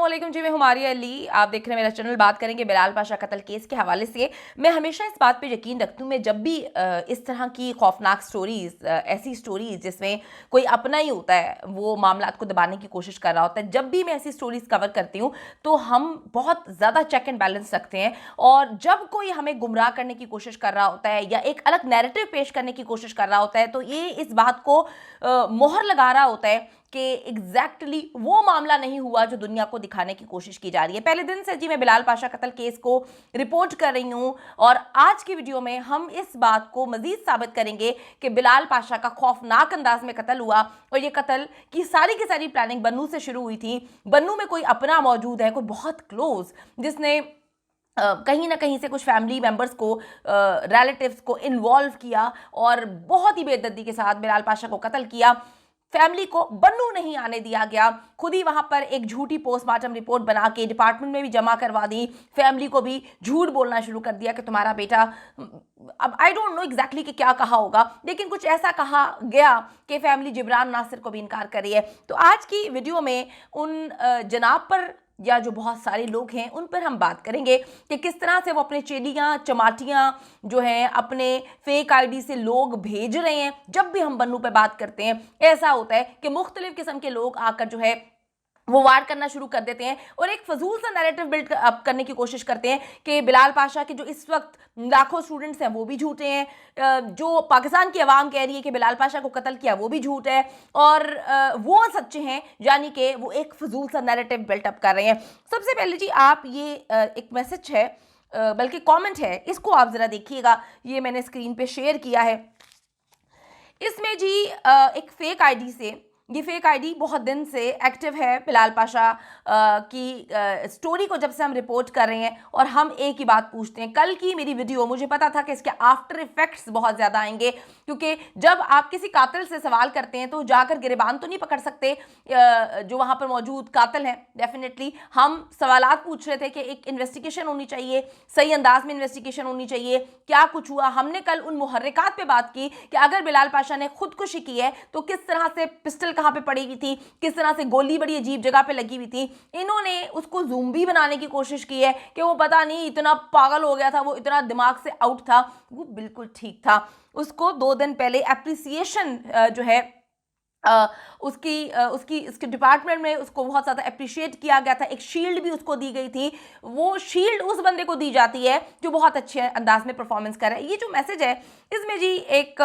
अस्सलामुअलैकुम जी, मैं हुमारिया अली। आप देख रहे हैं मेरा चैनल। बात करेंगे बिलाल पाशा कत्ल केस के हवाले से। मैं हमेशा इस बात पे यकीन रखती हूँ, मैं जब भी इस तरह की खौफनाक स्टोरीज, ऐसी स्टोरीज जिसमें कोई अपना ही होता है वो मामला को दबाने की कोशिश कर रहा होता है, जब भी मैं ऐसी स्टोरीज कवर करती हूँ तो हम बहुत ज़्यादा चेक एंड बैलेंस रखते हैं। और जब कोई हमें गुमराह करने की कोशिश कर रहा होता है या एक अलग नैरेटिव पेश करने की कोशिश कर रहा होता है, तो ये इस बात को मोहर लगा रहा होता है कि एग्जैक्टली वो मामला नहीं हुआ जो दुनिया को दिखाने की कोशिश की जा रही है। पहले दिन से जी मैं बिलाल पाशा कत्ल केस को रिपोर्ट कर रही हूं और आज की वीडियो में हम इस बात को मजीद साबित करेंगे कि बिलाल पाशा का खौफनाक अंदाज में कत्ल हुआ और ये कत्ल की सारी प्लानिंग बन्नू से शुरू हुई थी। बन्नू में कोई अपना मौजूद है, कोई बहुत क्लोज, जिसने कहीं ना कहीं से कुछ फैमिली मेंबर्स को, रिलेटिव्स को इन्वॉल्व किया और बहुत ही बेदर्दी के साथ बिलाल पाशा को कत्ल किया। फैमिली को बन्नू नहीं आने दिया गया, खुद ही वहां पर एक झूठी पोस्टमार्टम रिपोर्ट बना के डिपार्टमेंट में भी जमा करवा दी, फैमिली को भी झूठ बोलना शुरू कर दिया कि तुम्हारा बेटा, अब आई डोंट नो एग्जैक्टली कि क्या कहा होगा, लेकिन कुछ ऐसा कहा गया कि फैमिली जिब्रान नासिर को भी इनकार कर रही है। तो आज की वीडियो में उन जनाब पर या जो बहुत सारे लोग हैं उन पर हम बात करेंगे कि किस तरह से वो अपने चेलियाँ चमाटियाँ जो हैं अपने फेक आईडी से लोग भेज रहे हैं। जब भी हम बन्नू पे बात करते हैं ऐसा होता है कि मुख्तलिफ किस्म के लोग आकर जो है वो वार करना शुरू कर देते हैं और एक फजूल सा नैरेटिव बिल्ड अप करने की कोशिश करते हैं कि बिलाल पाशा के जो इस वक्त लाखों स्टूडेंट्स हैं वो भी झूठे हैं, जो पाकिस्तान की आवाम कह रही है कि बिलाल पाशा को कत्ल किया वो भी झूठ है और वो सच्चे हैं, यानी कि वो एक फजूल सा नैरेटिव बिल्ट अप कर रहे हैं। सबसे पहले जी आप ये एक मैसेज है, बल्कि कमेंट है, इसको आप ज़रा देखिएगा, ये मैंने स्क्रीन पे शेयर किया है। इसमें जी एक फेक आईडी से, ये फेक आईडी बहुत दिन से एक्टिव है बिलाल पाशा की स्टोरी को जब से हम रिपोर्ट कर रहे हैं और हम एक ही बात पूछते हैं। कल की मेरी वीडियो, मुझे पता था कि इसके आफ्टर इफेक्ट्स बहुत ज़्यादा आएंगे, क्योंकि जब आप किसी कातिल से सवाल करते हैं तो जाकर गिरबान तो नहीं पकड़ सकते जो वहाँ पर मौजूद कातिल हैं। डेफिनेटली हम सवालात पूछ रहे थे कि एक इन्वेस्टिगेशन होनी चाहिए, सही अंदाज में इन्वेस्टिगेशन होनी चाहिए, क्या कुछ हुआ। हमने कल उन मुहर्रिकात पे बात की कि अगर बिलाल पाशा ने खुदकुशी की है तो किस तरह से पिस्टल कहाँ पे पड़ी हुई थी, किस तरह से गोली बड़ी अजीब जगह पे लगी हुई थी। इन्होंने उसको ज़ूम्बी बनाने की कोशिश की है कि वो पता नहीं इतना पागल हो गया था, वो इतना दिमाग से आउट था। वो बिल्कुल ठीक था। उसको 2 दिन पहले एप्रिसिएशन जो है उसकी डिपार्टमेंट में उसको बहुत ज़्यादा अप्रिशिएट किया गया था, एक शील्ड भी उसको दी गई थी। वो शील्ड उस बंदे को दी जाती है जो बहुत अच्छे अंदाज में परफॉर्मेंस कर रहा है। ये जो मैसेज है इसमें जी एक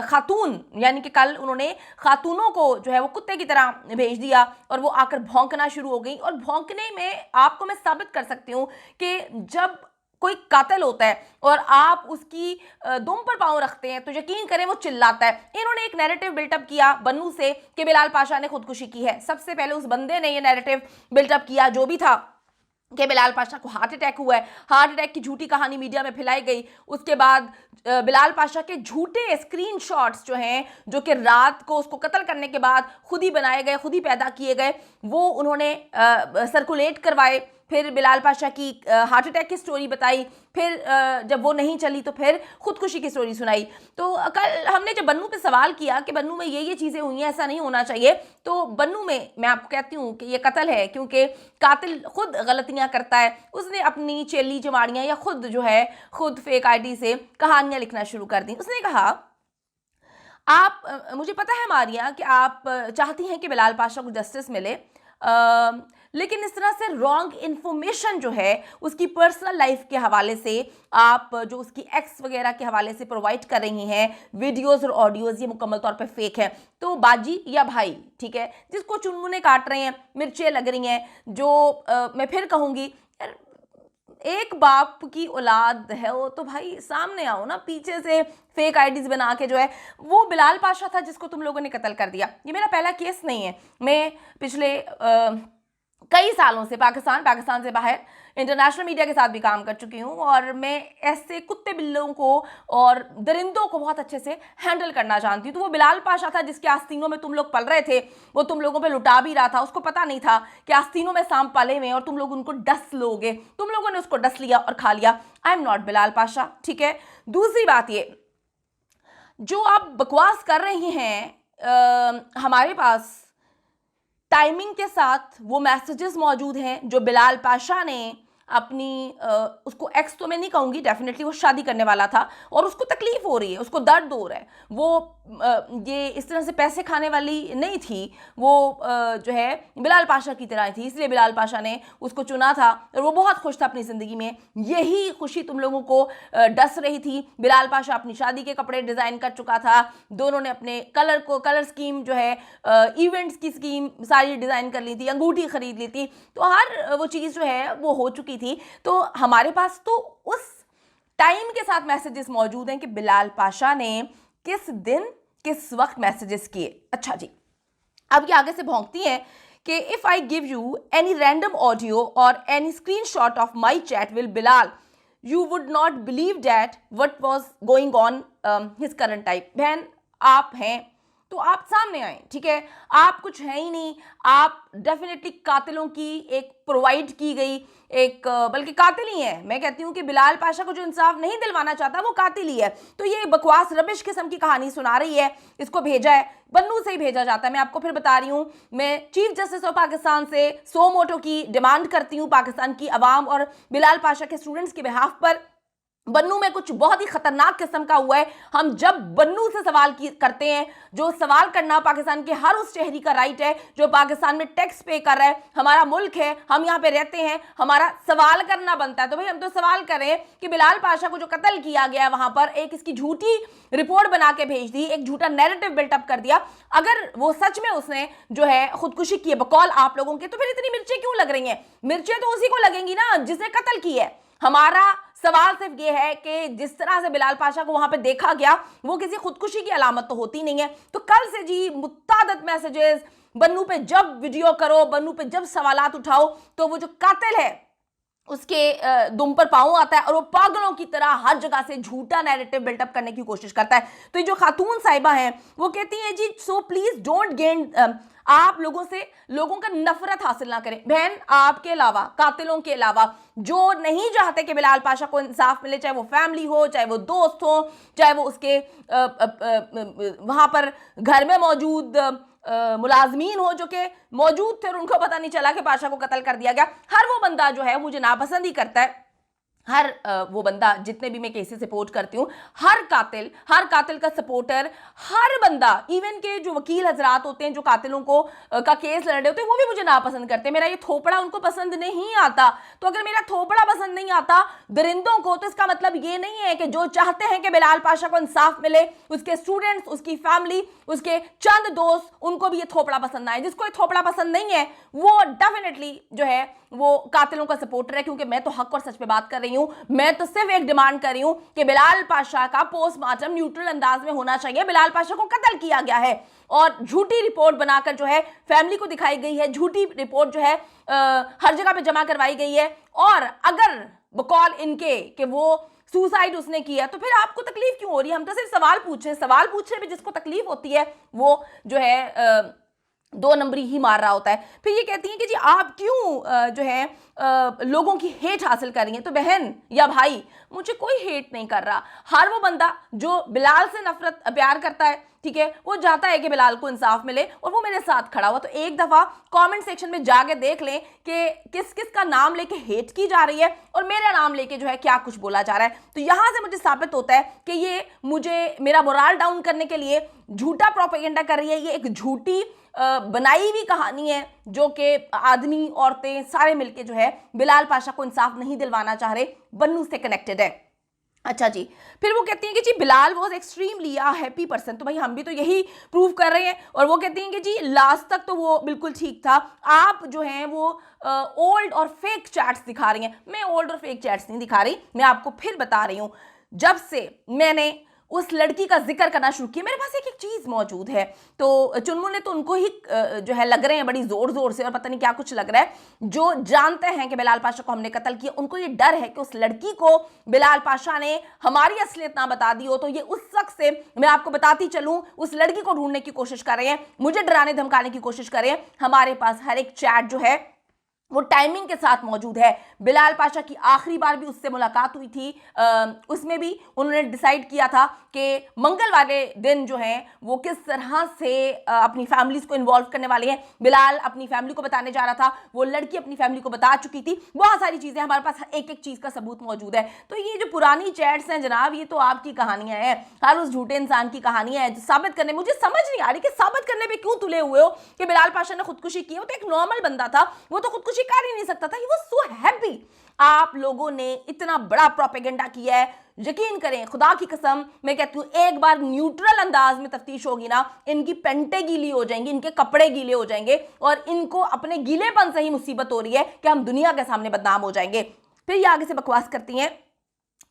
खातून, यानी कि कल उन्होंने खातूनों को जो है वो कुत्ते की तरह भेज दिया और वो आकर भौंकना शुरू हो गई। और भौंकने में आपको मैं साबित कर सकती हूँ कि जब कोई कातिल होता है और आप उसकी दुम पर पांव रखते हैं तो यकीन करें वो चिल्लाता है। इन्होंने एक नैरेटिव बिल्टअप किया बन्नू से कि बिलाल पाशा ने खुदकुशी की है। सबसे पहले उस बंदे ने ये नैरेटिव बिल्टअप किया जो भी था कि बिलाल पाशा को हार्ट अटैक हुआ है। हार्ट अटैक की झूठी कहानी मीडिया में फैलाई गई। उसके बाद बिलाल पाशा के झूठे स्क्रीनशॉट्स जो हैं, जो कि रात को उसको कत्ल करने के बाद खुद ही बनाए गए, खुद ही पैदा किए गए, वो उन्होंने सर्कुलेट करवाए। फिर बिलाल पाशा की हार्ट अटैक की स्टोरी बताई। फिर जब वो नहीं चली तो फिर खुदकुशी की स्टोरी सुनाई। तो कल हमने जब बन्नू पे सवाल किया कि बन्नू में ये चीज़ें हुई हैं, ऐसा नहीं होना चाहिए, तो बन्नू में मैं आपको कहती हूँ कि ये कत्ल है, क्योंकि कातिल खुद गलतियाँ करता है। उसने अपनी चेली चमाड़ियाँ या खुद जो है खुद फेक आईडी से कहानियाँ लिखना शुरू कर दी। उसने कहा, आप मुझे पता है मारिया कि आप चाहती हैं कि बिलाल पाशा को जस्टिस मिले, लेकिन इस तरह से रॉन्ग इन्फॉर्मेशन जो है उसकी पर्सनल लाइफ के हवाले से, आप जो उसकी एक्स वगैरह के हवाले से प्रोवाइड कर रही हैं वीडियोस और ऑडियोज, ये मुकम्मल तौर पे फेक है। तो बाजी या भाई, ठीक है, जिसको चुनमुने काट रहे हैं, मिर्चें लग रही हैं, जो मैं फिर कहूँगी, एक बाप की औलाद है वो तो भाई सामने आओ ना, पीछे से फेक आईडीज बना के जो है। वो बिलाल पाशा था जिसको तुम लोगों ने कत्ल कर दिया। ये मेरा पहला केस नहीं है। मैं पिछले कई सालों से पाकिस्तान से बाहर इंटरनेशनल मीडिया के साथ भी काम कर चुकी हूँ और मैं ऐसे कुत्ते बिल्लों को और दरिंदों को बहुत अच्छे से हैंडल करना जानती हूँ। तो वो बिलाल पाशा था जिसके आस्तीनों में तुम लोग पल रहे थे, वो तुम लोगों पे लुटा भी रहा था। उसको पता नहीं था कि आस्तीनों में सांप पाले हुए हैं और तुम लोग उनको डस लोगे, तुम लोगों ने उसको डस लिया और खा लिया। I am not Bilal Pasha, ठीक है। दूसरी बात, ये जो आप बकवास कर रही हैं, हमारे पास टाइमिंग के साथ वो मैसेजेस मौजूद हैं जो बिलाल पाशा ने अपनी उसको एक्स तो मैं नहीं कहूँगी, डेफिनेटली वो शादी करने वाला था और उसको तकलीफ हो रही है, उसको दर्द हो रहा है। वो ये इस तरह से पैसे खाने वाली नहीं थी, वो जो है बिलाल पाशा की तरह थी, इसलिए बिलाल पाशा ने उसको चुना था और वो बहुत खुश था अपनी ज़िंदगी में। यही खुशी तुम लोगों को डस रही थी। बिलाल पाशा अपनी शादी के कपड़े डिज़ाइन कर चुका था, दोनों ने अपने कलर स्कीम जो है इवेंट्स की स्कीम सारी डिज़ाइन कर ली थी, अंगूठी खरीद ली थी, तो हर वो चीज़ जो है वो हो चुकी थी। तो हमारे पास तो उस टाइम के साथ मैसेजेस मौजूद हैं कि बिलाल पाशा ने किस दिन किस वक्त मैसेजेस किए। अच्छा जी, अब ये आगे से भौंकती हैं कि if I give you any random audio और any screenshot of my chat will Bilal you would not believe that what was going on his current type. बहन आप हैं तो आप सामने आए, ठीक है, आप कुछ है ही नहीं, आप डेफिनेटली कातिलों की एक प्रोवाइड की गई एक बल्कि कातिल ही है। मैं कहती हूँ कि बिलाल पाशा को जो इंसाफ नहीं दिलवाना चाहता वो कातिल ही है। तो ये बकवास रबिश किस्म की कहानी सुना रही है, इसको भेजा है बन्नू से ही भेजा जाता है। मैं आपको फिर बता रही हूँ, मैं चीफ जस्टिस ऑफ पाकिस्तान से सो मोटो की डिमांड करती हूँ पाकिस्तान की अवाम और बिलाल पाशा के स्टूडेंट्स के बिहाफ पर। बन्नू में कुछ बहुत ही खतरनाक किस्म का हुआ है। हम जब बन्नू से सवाल करते हैं, जो सवाल करना पाकिस्तान के हर उस शहरी का राइट है जो पाकिस्तान में टैक्स पे कर रहा है, हमारा मुल्क है, हम यहाँ पे रहते हैं, हमारा सवाल करना बनता है। तो भाई हम तो सवाल करें कि बिलाल पाशा को जो कत्ल किया गया वहां पर एक इसकी झूठी रिपोर्ट बना के भेज दी, एक झूठा नैरेटिव बिल्टअप कर दिया। अगर वो सच में उसने जो है खुदकुशी की है बकौल आप लोगों के, तो फिर इतनी मिर्चें क्यों लग रही हैं? मिर्चें तो उसी को लगेंगी ना जिसने कत्ल की है। हमारा सवाल सिर्फ ये है कि जिस तरह से बिलाल पाशा को वहां पे देखा गया वो किसी खुदकुशी की अलामत तो होती नहीं है। तो कल से जी मुत्तादद मैसेजेस बन्नू पे जब वीडियो करो, बन्नू पे जब सवालात उठाओ, तो वो जो कातिल है उसके दुम पर पांव आता है और वो पागलों की तरह हर जगह से झूठा नैरेटिव बिल्टअप करने की कोशिश करता है। तो ये जो खातून साहिबा हैं वो कहती हैं जी सो प्लीज डोंट गेन, आप लोगों से लोगों का नफरत हासिल ना करें। बहन आपके अलावा, कातिलों के अलावा जो नहीं चाहते कि बिलाल पाशा को इंसाफ मिले, चाहे वो फैमिली हो, चाहे वो दोस्त हो, चाहे वो उसके वहां पर घर में मौजूद मुलाजमीन हो जो कि मौजूद थे और उनको पता नहीं चला कि पाशा को कत्ल कर दिया गया, हर वो बंदा जो है मुझे नापसंद ही करता है। हर वो बंदा, जितने भी मैं केसेस सपोर्ट करती हूँ, हर कातिल का सपोर्टर, हर बंदा, इवन के जो वकील हजरात होते हैं जो कातिलों को का केस लड़ रहे होते हैं, वो भी मुझे नापसंद करते हैं। मेरा ये थोपड़ा उनको पसंद नहीं आता। तो अगर मेरा थोपड़ा पसंद नहीं आता दरिंदों को, तो इसका मतलब ये नहीं है कि जो चाहते हैं कि बिलाल पाशा को इंसाफ मिले, उसके स्टूडेंट्स, उसकी फैमिली, उसके चंद दोस्त, उनको भी ये थोपड़ा पसंद आए। जिसको ये थोपड़ा पसंद नहीं है वो डेफिनेटली जो है वो कातिलों का सपोर्टर है, क्योंकि मैं तो हक और सच पे बात कर रही हूं। मैं तो सिर्फ एक डिमांड कर रही हूं कि बिलाल पाशा का पोस्टमार्टम न्यूट्रल अंदाज में होना चाहिए। बिलाल पाशा को कत्ल किया गया है और झूठी रिपोर्ट बनाकर जो है फैमिली को दिखाई गई है, झूठी रिपोर्ट जो है हर जगह पे जमा करवाई गई है। और अगर बकौल इनके कि वो सुसाइड उसने किया, तो फिर आपको तकलीफ क्यों हो रही है? हम तो सिर्फ सवाल पूछ रहे हैं। सवाल पूछने में जिसको तकलीफ होती है वो जो है दो नंबरी ही मार रहा होता है। फिर ये कहती हैं कि जी आप क्यों जो है लोगों की हेट हासिल कर रही हैं। तो बहन या भाई, मुझे कोई हेट नहीं कर रहा। हर वो बंदा जो बिलाल से नफरत प्यार करता है, ठीक है, वो चाहता है कि बिलाल को इंसाफ मिले और वो मेरे साथ खड़ा हुआ। तो एक दफा कमेंट सेक्शन में जाके देख लें कि किस किस का नाम लेके हेट की जा रही है और मेरा नाम लेके जो है क्या कुछ बोला जा रहा है। तो यहां से मुझे साबित होता है कि ये मुझे मेरा मोराल डाउन करने के लिए झूठा प्रोपेगेंडा कर रही है। ये एक झूठी बनाई हुई कहानी है जो कि आदमी, औरतें सारे मिलके जो है बिलाल पाशा को इंसाफ नहीं दिलवाना चाह रहे, बन्नू से कनेक्टेड है। अच्छा जी, फिर वो कहती हैं कि ji Bilal was extremely a happy person. तो भाई हम भी तो यही प्रूव कर रहे हैं। और वो कहती हैं कि जी लास्ट तक तो वो बिल्कुल ठीक था। आप जो हैं वो ओल्ड और फेक चैट्स दिखा रही हैं। मैं ओल्ड और फेक चैट्स नहीं दिखा रही, मैं आपको फिर बता रही हूँ। जब से मैंने उस लड़की का जिक्र करना शुरू किया, मेरे पास एक चीज मौजूद है। तो चुनमुन ने तो उनको ही जो है लग रहे हैं बड़ी जोर जोर से और पता नहीं क्या कुछ लग रहा है। जो जानते हैं कि बिलाल पाशा को हमने कत्ल किया, उनको ये डर है कि उस लड़की को बिलाल पाशा ने हमारी असलियत ना बता दी हो। तो ये उस शख्स से, मैं आपको बताती चलूं, उस लड़की को ढूंढने की कोशिश कर रहे हैं, मुझे डराने धमकाने की कोशिश कर रहे हैं। हमारे पास हर एक चैट जो है वो टाइमिंग के साथ मौजूद है। बिलाल पाशा की आखिरी बार भी उससे मुलाकात हुई थी, उसमें भी उन्होंने डिसाइड किया था कि मंगल वाले दिन जो है वो किस तरह से अपनी फैमिलीज को इन्वॉल्व करने वाले हैं। बिलाल अपनी फैमिली को बताने जा रहा था, वो लड़की अपनी फैमिली को बता चुकी थी। बहुत सारी चीजें हमारे पास एक एक चीज का सबूत मौजूद है। तो ये जो पुरानी चैट्स हैं जनाब, ये तो आपकी कहानियां हैं, हर उस झूठे इंसान की कहानियां हैं जो साबित करने, मुझे समझ नहीं आ रही कि साबित करने पे क्यों तुले हुए हो कि बिलाल पाशा ने खुदकुशी की। वो तो एक नॉर्मल बंदा था, वो तो खुदकुशी कर ही नहीं सकता था। He was so happy. आप लोगों ने इतना बड़ा प्रोपेगेंडा किया है, यकीन करें, खुदा की कसम मैं कहती हूं, एक बार न्यूट्रल अंदाज में तफ्तीश होगी ना, इनकी पेंटे गीली हो जाएंगी, इनके कपड़े गीले हो जाएंगे और इनको अपने गीलेपन से ही मुसीबत हो रही है कि हम दुनिया के सामने बदनाम हो जाएंगे। फिर ये आगे से बकवास करती हैं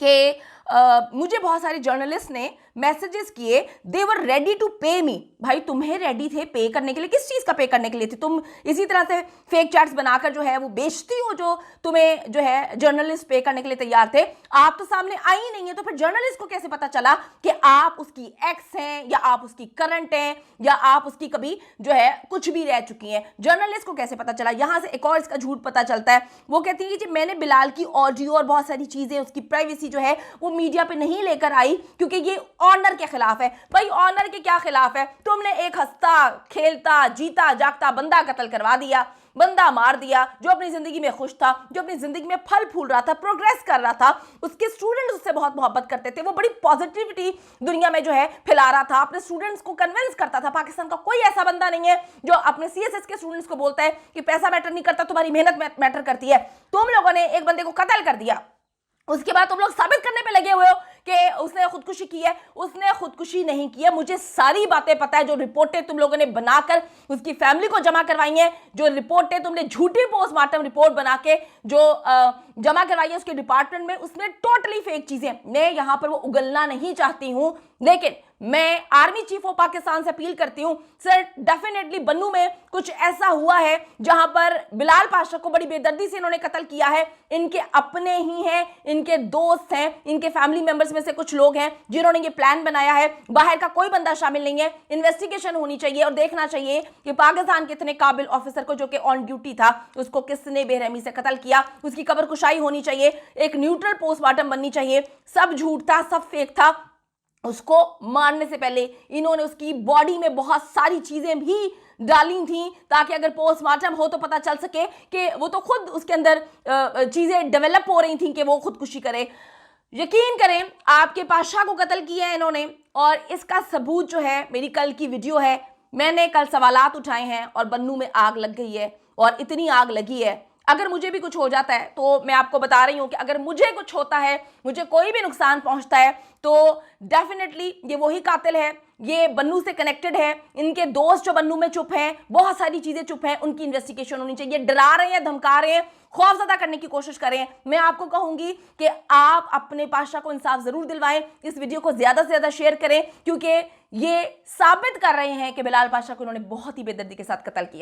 कि मुझे बहुत सारे जर्नलिस्ट ने मैसेजेस किए, दे वर रेडी टू पे मी। भाई तुम्हें रेडी थे पे करने के लिए? किस चीज का पे करने के लिए थी? तुम इसी तरह से फेक चैट्स बनाकर जो है वो बेचती हो, जो तुम्हें जो है जर्नलिस्ट पे करने के लिए तैयार थे। आप तो सामने आई ही नहीं है, तो फिर जर्नलिस्ट को कैसे पता चला कि आप उसकी एक्स हैं या आप उसकी करंट हैं या आप उसकी कभी जो है कुछ भी रह चुकी हैं? जर्नलिस्ट को कैसे पता चला? यहां से एक और इसका झूठ पता चलता है। वो कहती है कि मैंने बिलाल की ऑडियो और बहुत सारी चीजें, उसकी प्राइवेसी जो है वो मीडिया पे नहीं लेकर आई क्योंकि ये ऑनर के खिलाफ है। भाई ऑनर के क्या खिलाफ है? तुमने एक हंसता खेलता जीता जागता बंदा कत्ल करवा दिया, बंदा मार दिया, जो अपनी जिंदगी में खुश था, जो अपनी जिंदगी में फल फूल रहा था, प्रोग्रेस कर रहा था, उसके स्टूडेंट्स उससे बहुत मोहब्बत करते थे, वो बड़ी पॉजिटिविटी दुनिया में जो है फैला रहा था, अपने स्टूडेंट्स को कन्विंस करता था। पाकिस्तान का कोई ऐसा बंदा नहीं है जो अपने सीएसएस के स्टूडेंट्स को बोलता है कि पैसा मैटर नहीं करता, तुम्हारी मेहनत मैटर करती है। तुम लोगों ने एक बंदे को कत्ल कर दिया, उसके बाद तुम लोग साबित करने पे लगे हुए हो कि उसने खुदकुशी की है। उसने खुदकुशी नहीं की है, मुझे सारी बातें पता है। जो रिपोर्टें तुम लोगों ने बनाकर उसकी फैमिली को जमा करवाई हैं, जो रिपोर्टें तुमने झूठी पोस्टमार्टम रिपोर्ट बना के जो जमा करवाई है उसके डिपार्टमेंट में, उसमें टोटली फेक चीजें। मैं यहां पर वो उगलना नहीं चाहती हूं, लेकिन मैं आर्मी चीफ ऑफ पाकिस्तान से अपील करती हूं, सर डेफिनेटली बन्नू में कुछ ऐसा हुआ है जहां पर बिलाल पाशा को बड़ी बेदर्दी से इन्होंने कत्ल किया है। इनके अपने ही हैं, इनके दोस्त हैं, इनके फैमिली मेंबर्स में से कुछ लोग हैं जिन्होंने ये प्लान बनाया है। बाहर का कोई बंदा शामिल नहीं है। इन्वेस्टिगेशन होनी चाहिए और देखना चाहिए कि पाकिस्तान के इतने काबिल ऑफिसर को जो कि ऑन ड्यूटी था उसको किसने बेरहमी से कत्ल किया। उसकी कब्र कुशाई होनी चाहिए, एक न्यूट्रल पोस्टमार्टम बननी चाहिए। सब झूठ था, सब फेक था। उसको मारने से पहले इन्होंने उसकी बॉडी में बहुत सारी चीजें भी डाली थी ताकि अगर पोस्टमार्टम हो तो पता चल सके कि वो तो खुद उसके अंदर चीजें डेवलप हो रही थी कि वो खुदकुशी करे। यकीन करें, आपके पाशा को कत्ल किया है इन्होंने और इसका सबूत जो है मेरी कल की वीडियो है। मैंने कल सवालात उठाए हैं और बन्नू में आग लग गई है और इतनी आग लगी है, अगर मुझे भी कुछ हो जाता है तो मैं आपको बता रही हूं कि अगर मुझे कुछ होता है, मुझे कोई भी नुकसान पहुंचता है तो डेफिनेटली ये वही कातिल है, ये बन्नू से कनेक्टेड है। इनके दोस्त जो बन्नू में चुप हैं, बहुत सारी चीजें चुप हैं, उनकी इन्वेस्टिगेशन होनी चाहिए। डरा रहे हैं, धमका रहे हैं, खौफजदा करने की कोशिश करें। मैं आपको कहूंगी कि आप अपने पाशा को इंसाफ जरूर दिलवाएं। इस वीडियो को ज्यादा से ज्यादा शेयर करें क्योंकि ये साबित कर रहे हैं कि बिलाल पाशा को उन्होंने बहुत ही बेदर्दी के साथ कत्ल किया।